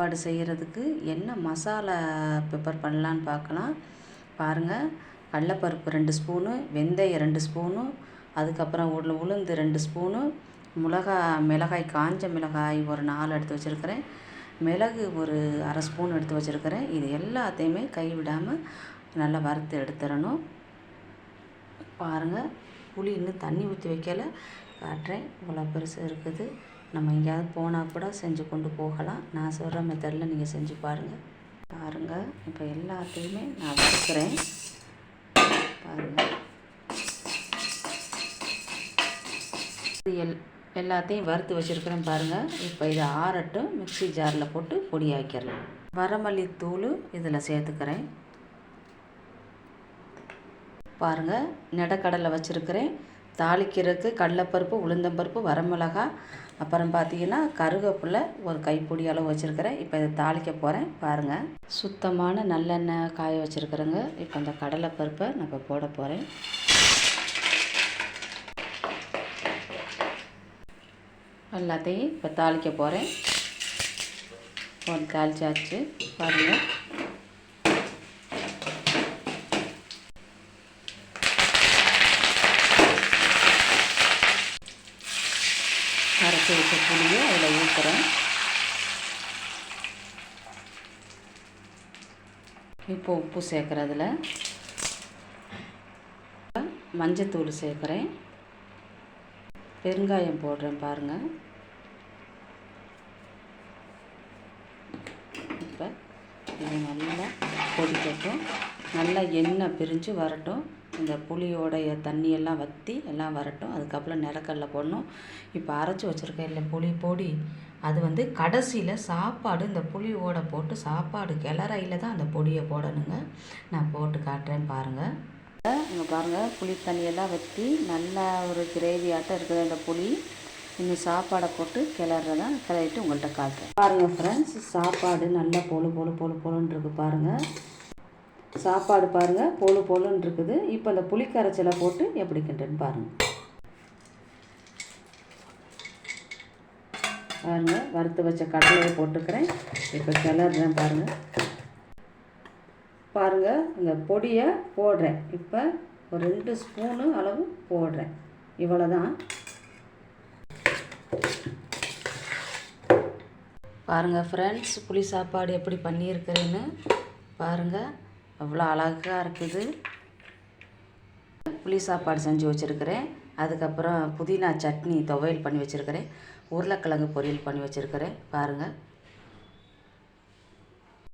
சாப்பாடு செய்கிறதுக்கு என்ன மசாலா ப்ரிப்பேர் பண்ணலான்னு பார்க்கலாம். பாருங்கள், கடலப்பருப்பு 2 ஸ்பூனு, வெந்தயம் 2 ஸ்பூனு, அதுக்கப்புறம் உளுந்து 2 ஸ்பூனு, மிளகாய் காஞ்ச மிளகாய் ஒரு 4 எடுத்து வச்சுருக்கிறேன், மிளகு ஒரு அரை ஸ்பூன் எடுத்து வச்சுருக்கிறேன். இது எல்லாத்தையுமே கைவிடாமல் நல்லா வறுத்து எடுத்துடணும். பாருங்கள், புளி இன்னும் தண்ணி ஊற்றி வைக்கலை, காட்டுறேன். இவ்வளோ பெருசு இருக்குது. நம்ம எங்கேயாவது போனால் கூட செஞ்சு கொண்டு போகலாம். நான் சொல்கிற மெத்தடில் நீங்கள் செஞ்சு பாருங்கள். இப்போ எல்லாத்தையுமே நான் வறுக்கிறேன். பாருங்கள், எல்லாத்தையும் வறுத்து வச்சுருக்கிறேன். பாருங்கள், இப்போ இதை ஆறட்டும். மிக்ஸி ஜாரில் போட்டு பொடியாக்கிடலாம். வரமல்லி தூள் இதில் சேர்த்துக்கிறேன். பாருங்கள், நெடக்கடலை வச்சுருக்கிறேன். தாளிக்கிறதுக்கு கடலைப்பருப்பு, உளுந்தம்பருப்பு, வரமிளகாய், அப்புறம் பார்த்தீங்கன்னா கருவேப்பிலை ஒரு கைப்பிடி அளவு வச்சுருக்கிறேன். இப்போ இதை தாளிக்க போகிறேன். பாருங்கள், சுத்தமான நல்லெண்ணெய் காய வச்சுருக்கிறேங்க. இப்போ அந்த கடலைப்பருப்பை நான் இப்போ போட போகிறேன். எல்லாத்தையும் இப்போ தாளிக்க போகிறேன். தாளிச்சாச்சு. பாருங்கள், அரைச்சி வச்ச புளியை அதில் ஊற்றுறேன். இப்போ உப்பு சேர்க்குறதுல மஞ்சத்தூள் சேர்க்குறேன். பெருங்காயம் போடுறேன். பாருங்கள், இப்போ இது நல்லா கொதிக்கட்டும். நல்லா எண்ணெய் பிரிஞ்சு வரட்டும். இந்த புளியோடைய தண்ணியெல்லாம் வற்றி எல்லாம் வரட்டும். அதுக்கப்புறம் நிலக்கடலை போடணும். இப்போ அரைச்சி வச்சுருக்கேன் இல்லை புளி பொடி, அது கடைசியில் சாப்பாடு இந்த புளியோட போட்டு சாப்பாடு கிளறையில் தான் அந்த பொடியை போடணுங்க. நான் போட்டு காட்டுறேன். பாருங்கள், இங்கே பாருங்கள், புளி தண்ணியெல்லாம் வற்றி நல்லா ஒரு கிரேவி ஆட்டம் இருக்குது அந்த புளி. இன்னும் சாப்பாடை போட்டு கிளறிட்டு உங்கள்கிட்ட காட்டுறேன். பாருங்கள் ஃப்ரெண்ட்ஸ், சாப்பாடு நல்லா பொழுன்னு இருக்குது. பாருங்கள், சாப்பாடு பாருங்கள் பொழுன்னு இருக்குது. இப்போ அந்த புளிக்கரைச்சலை போட்டு எப்படி கிண்டுன்னு பாருங்கள். வறுத்து வச்ச கடலையை போட்டுக்கிறேன். இப்போ கிளறுறேன். பாருங்கள், இந்த பொடியை போடுறேன். இப்போ ஒரு 2 ஸ்பூனு அளவு போடுறேன். இவ்வளோதான். பாருங்கள் ஃப்ரெண்ட்ஸ், புளி சாப்பாடு எப்படி பண்ணியிருக்கிறேன்னு பாருங்கள். அவ்வளோ அழகாக இருக்குது. புளி சாப்பாடு செஞ்சு வச்சுருக்கிறேன். அதுக்கப்புறம் புதினா சட்னி துவையல் பண்ணி வச்சுருக்கிறேன். உருளைக்கிழங்கு பொரியல் பண்ணி வச்சுருக்கிறேன். பாருங்கள்.